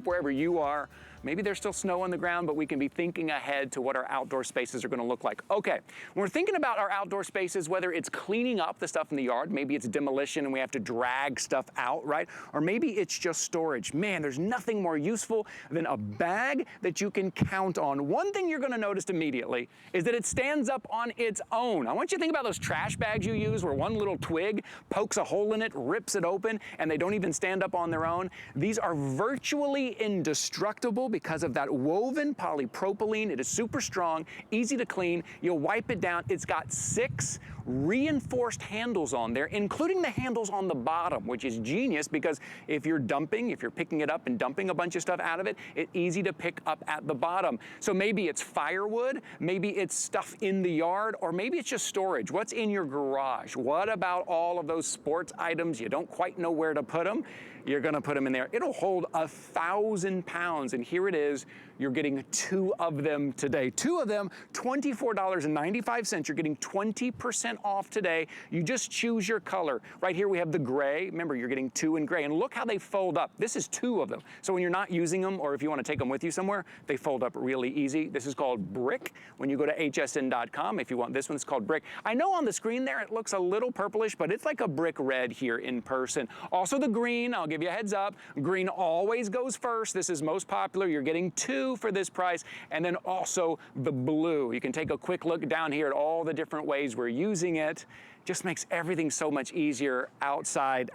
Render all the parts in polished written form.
Wherever you are, maybe there's still snow on the ground, but we can be thinking ahead to what our outdoor spaces are going to look like. Okay, when we're thinking about our outdoor spaces, whether it's cleaning up the stuff in the yard, maybe it's demolition and we have to drag stuff out, right? Or maybe it's just storage. Man, there's nothing more useful than a bag that you can count on. One thing you're going to notice immediately is that it stands up on its own. I want you to think about those trash bags you use where one little twig pokes a hole in it, rips it open, and they don't even stand up on their own. These are virtually indestructible because of that woven polypropylene. It is super strong, easy to clean. You'll wipe it down. It's got 6 reinforced handles on there, including the handles on the bottom, which is genius because if you're picking it up and dumping a bunch of stuff out of it, it's easy to pick up at the bottom. So maybe it's firewood, maybe it's stuff in the yard, or maybe it's just storage. What's in your garage? What about all of those sports items? You don't quite know where to put them. You're gonna put them in there. It'll hold 1,000 pounds, and here it is. You're getting 2 of them today. 2 of them, $24.95. You're getting 20% off today. You just choose your color. Right here we have the gray. Remember, you're getting 2 in gray, and look how they fold up. This is 2 of them. So when you're not using them, or if you wanna take them with you somewhere, they fold up really easy. This is called Brick. When you go to hsn.com, if you want this one, it's called Brick. I know on the screen there, it looks a little purplish, but it's like a brick red here in person. Also the green, I'll give you a heads up. Green always goes first. This is most popular. You're getting 2 for this price. And then also the blue. You can take a quick look down here at all the different ways we're using it. Just makes everything so much easier outside.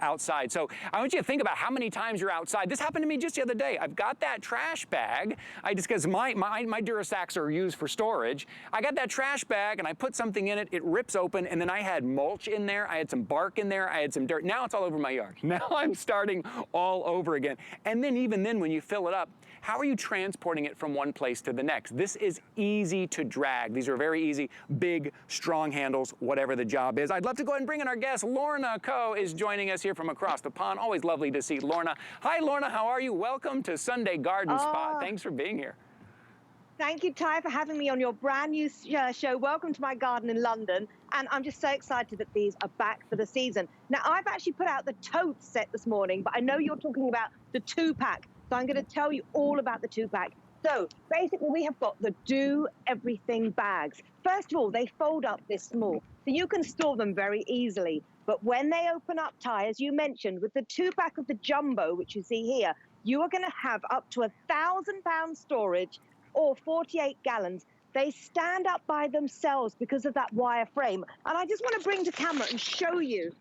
So I want you to think about how many times you're outside. This happened to me just the other day. I've got that trash bag. Because my DuraSacks are used for storage. I got that trash bag and I put something in it. It rips open, and then I had mulch in there. I had some bark in there. I had some dirt. Now it's all over my yard. Now I'm starting all over again. And then even then when you fill it up, how are you transporting it from one place to the next? This is easy to drag. These are very easy, big, strong handles, whatever the job is. I'd love to go ahead and bring in our guest. Lorna Coe is joining us here from across the pond. Always lovely to see Lorna. Hi, Lorna, how are you? Welcome to Sunday Garden Spot. Thanks for being here. Thank you, Ty, for having me on your brand new show. Welcome to my garden in London. And I'm just so excited that these are back for the season. Now, I've actually put out the tote set this morning, but I know you're talking about the 2-pack. So I'm going to tell you all about the 2-pack. So basically, we have got the Do Everything bags. First of all, they fold up this small, so you can store them very easily. But when they open up, Ty, as you mentioned, with the 2-pack of the jumbo, which you see here, you are going to have up to 1,000 pound storage or 48 gallons. They stand up by themselves because of that wire frame. And I just want to bring to camera and show you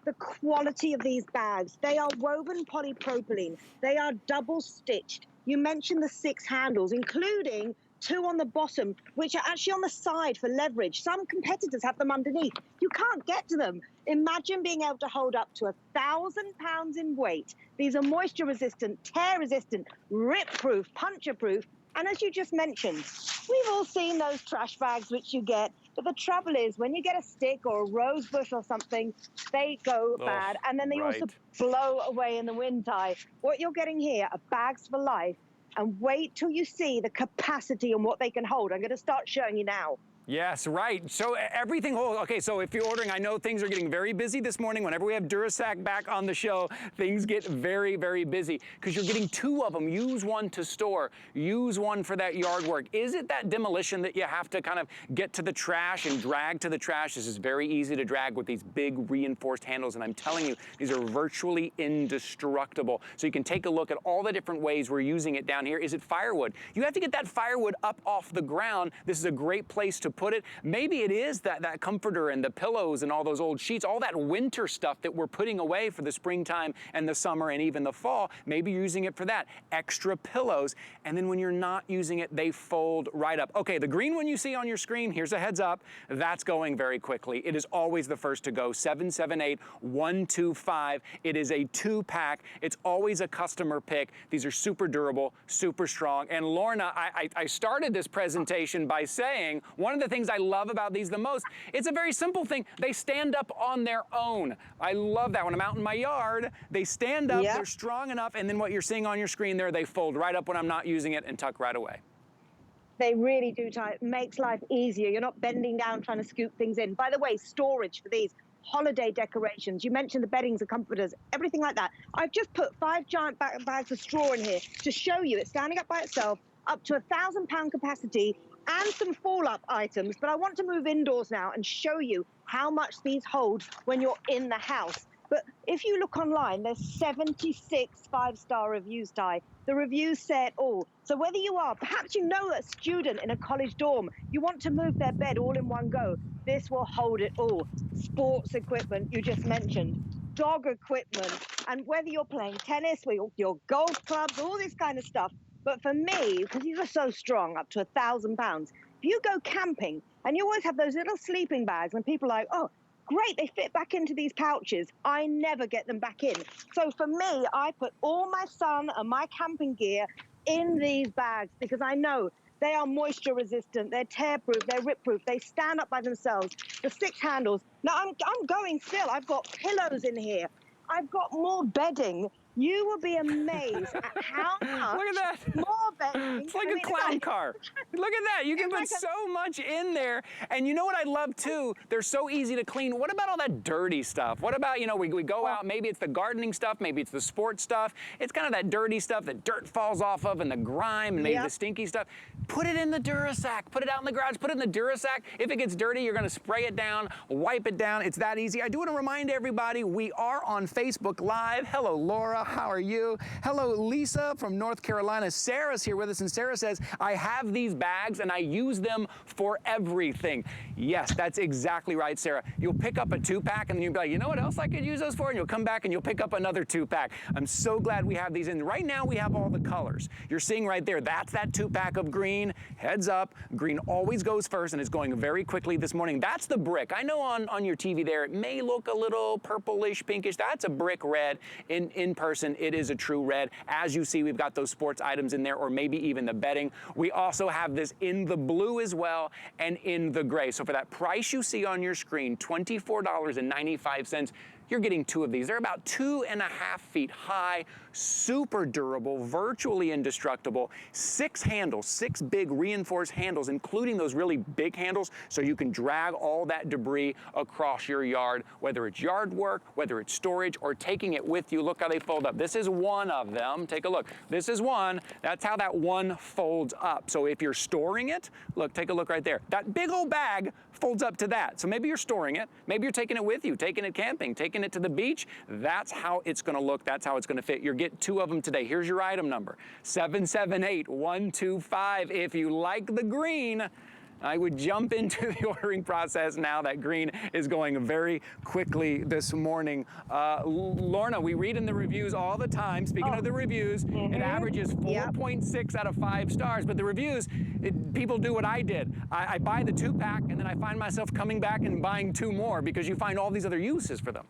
the quality of these bags. They are woven polypropylene. They are double stitched. You mentioned the 6 handles, including 2 on the bottom, which are actually on the side for leverage. Some competitors have them underneath. You can't get to them. Imagine being able to hold up to 1,000 pounds in weight. These are moisture resistant, tear resistant, rip proof, puncture proof. And as you just mentioned, we've all seen those trash bags which you get, but the trouble is when you get a stick or a rose bush or something, they go bad, and then they also blow away in the wind, Ty. What you're getting here are bags for life, and wait till you see the capacity and what they can hold. I'm going to start showing you now. Yes, right. So everything holds. Okay, so if you're ordering, I know things are getting very busy this morning. Whenever we have DuraSack back on the show, things get very, very busy because you're getting 2 of them. Use one to store. Use one for that yard work. Is it that demolition that you have to kind of get to the trash and drag to the trash? This is very easy to drag with these big reinforced handles, and I'm telling you, these are virtually indestructible. So you can take a look at all the different ways we're using it down here. Is it firewood? You have to get that firewood up off the ground. This is a great place to put it. Maybe it is that comforter and the pillows and all those old sheets, all that winter stuff that we're putting away for the springtime and the summer and even the fall. Maybe you're using it for that. Extra pillows. And then when you're not using it, they fold right up. Okay, the green one you see on your screen, here's a heads up. That's going very quickly. It is always the first to go. 778-125. It is a 2-pack. It's always a customer pick. These are super durable, super strong. And Lorna, I started this presentation by saying one of the things I love about these the most, it's a very simple thing. They stand up on their own. I love that. When I'm out in my yard, they stand up, they're strong enough, and then what you're seeing on your screen there, they fold right up when I'm not using it and tuck right away. They really do, Ty. It makes life easier. You're not bending down trying to scoop things in. By the way, storage for these, holiday decorations. You mentioned the beddings, the comforters, everything like that. I've just put 5 giant bags of straw in here to show you it's standing up by itself, up to 1,000-pound capacity, and some fall-up items. But I want to move indoors now and show you how much these hold when you're in the house. But if you look online, there's 76 5-star reviews, Ty. The reviews say it all. So whether you are, perhaps you know a student in a college dorm, you want to move their bed all in one go, this will hold it all. Sports equipment, you just mentioned, dog equipment, and whether you're playing tennis, your golf clubs, all this kind of stuff. But for me, because these are so strong, up to 1,000 pounds, if you go camping, and you always have those little sleeping bags, and people are like, oh, great, they fit back into these pouches. I never get them back in. So for me, I put all my sun and my camping gear in these bags because I know they are moisture resistant, they're tear proof, they're rip proof, they stand up by themselves. The 6 handles. Now I'm going still. I've got pillows in here. I've got more bedding. You will be amazed at how much Look at that. more bedding. It's like a clown car. Look at that. You can put so much in there. And you know what I love too? They're so easy to clean. What about all that dirty stuff? What about, you know, we go out, maybe it's the gardening stuff, maybe it's the sports stuff. It's kind of that dirty stuff that dirt falls off of and the grime and maybe the stinky stuff. Put it in the DuraSack. Put it out in the garage. Put it in the DuraSack. If it gets dirty, you're going to spray it down, wipe it down. It's that easy. I do want to remind everybody we are on Facebook Live. Hello, Laura. How are you? Hello, Lisa from North Carolina. Sarah's here with us, and Sarah says, I have these bags and I use them for everything. Yes, that's exactly right, Sarah. You'll pick up a 2-pack and then you'll be like, you know what else I could use those for? And you'll come back and you'll pick up another 2-pack. I'm so glad we have these in. Right now we have all the colors. You're seeing right there, that's that 2-pack of green. Heads up, green always goes first and it's going very quickly this morning. That's the brick. I know on your TV there, it may look a little purplish, pinkish. That's a brick red. In person, it is a true red. As you see, we've got those sports items in there, or maybe even the bedding. We also have this in the blue as well and in the gray. So for that price you see on your screen, $24.95, you're getting 2 of these. They're about 2.5 feet high, super durable, virtually indestructible, 6 handles, 6 big reinforced handles, including those really big handles, so you can drag all that debris across your yard, whether it's yard work, whether it's storage, or taking it with you. Look how they fold up. This is one of them. Take a look. This is one. That's how that one folds up. So if you're storing it, look, take a look right there. That big old bag folds up to that. So maybe you're storing it. Maybe you're taking it with you, taking it camping, taking it to the beach. That's how it's going to look. That's how it's going to fit. You're getting 2 of them today. Here's your item number, 778125. If you like the green, I would jump into the ordering process now. That green is going very quickly this morning. Lorna, we read in the reviews all the time. Speaking of the reviews, it averages 4.6 out of 5 stars. But the reviews, people do what I did. I buy the 2-pack and then I find myself coming back and buying 2 more because you find all these other uses for them.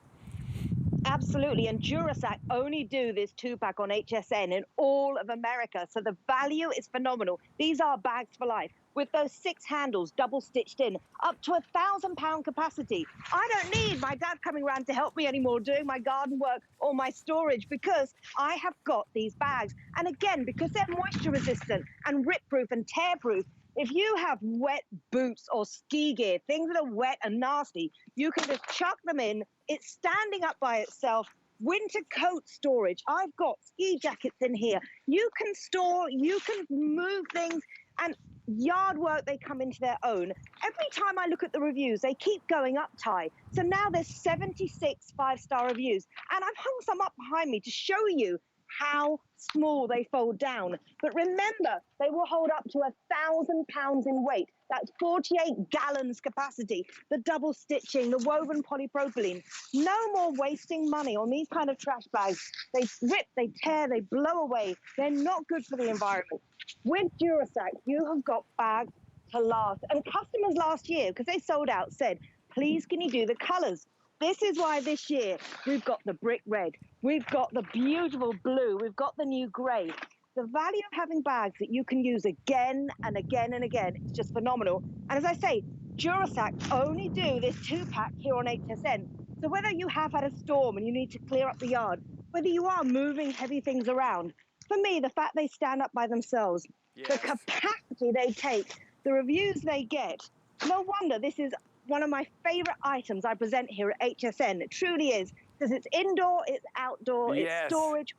Absolutely, and DuraSack only do this 2-pack on HSN in all of America, so the value is phenomenal. These are bags for life with those 6 handles double stitched in, up to 1,000-pound capacity. I don't need my dad coming around to help me anymore doing my garden work or my storage because I have got these bags. And again, because they're moisture resistant and rip proof and tear proof, if you have wet boots or ski gear, things that are wet and nasty, you can just chuck them in. It's standing up by itself. Winter coat storage. I've got ski jackets in here. You can store, you can move things, and yard work, they come into their own. Every time I look at the reviews, they keep going up, Ty. So now there's 76 5-star reviews, and I've hung some up behind me to show you how small they fold down. But remember, they will hold up to 1,000 pounds in weight. That's 48 gallons capacity. The double stitching, the woven polypropylene. No more wasting money on these kind of trash bags. They rip, they tear, they blow away. They're not good for the environment. With DuraSack, you have got bags to last. And customers last year, because they sold out, said, please can you do the colors? This is why this year we've got the brick red, we've got the beautiful blue, we've got the new gray. The value of having bags that you can use again and again and again is just phenomenal. And as I say, DuraSack only do this 2-pack here on HSN. So whether you have had a storm and you need to clear up the yard, whether you are moving heavy things around, for me, the fact they stand up by themselves, the capacity they take, the reviews they get, no wonder this is one of my favorite items I present here at HSN. It truly is, because it's indoor, it's outdoor, it's storage,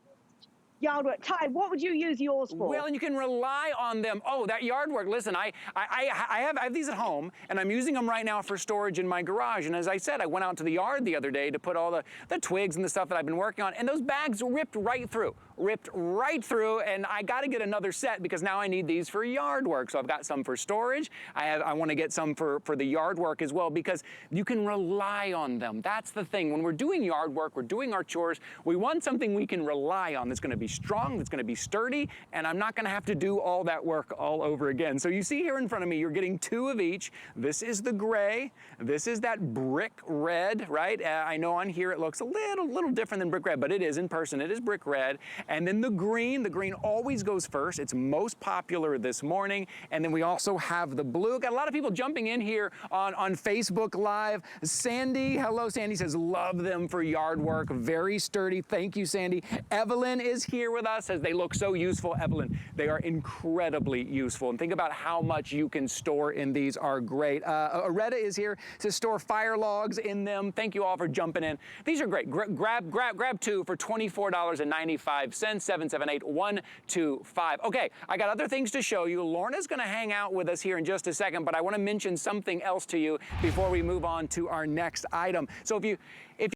yard work. Ty, what would you use yours for? Well, and you can rely on them. Oh, that yard work. Listen, I have these at home, and I'm using them right now for storage in my garage. And as I said, I went out to the yard the other day to put all the twigs and the stuff that I've been working on, and those bags ripped right through. And I got to get another set because now I need these for yard work. So I've got some for storage. I want to get some for the yard work as well, because you can rely on them. That's the thing. When we're doing yard work, we're doing our chores, we want something we can rely on that's going to be strong, that's going to be sturdy, and I'm not going to have to do all that work all over again. So you see here in front of me, you're getting 2 of each. This is the gray. This is that brick red, right? I know on here it looks a little different than brick red, but it is in person. It is brick red. And then the green always goes first. It's most popular this morning. And then we also have the blue. Got a lot of people jumping in here on Facebook Live. Sandy, hello, Sandy says, love them for yard work. Very sturdy. Thank you, Sandy. Evelyn is here with us, says they look so useful. Evelyn, they are incredibly useful. And think about how much you can store in these. Are great. Aretta is here to store fire logs in them. Thank you all for jumping in. These are great. Grab 2 for $24.95. 778-125. Okay, I got other things to show you. Lorna's going to hang out with us here in just a second, but I want to mention something else to you before we move on to our next item. So if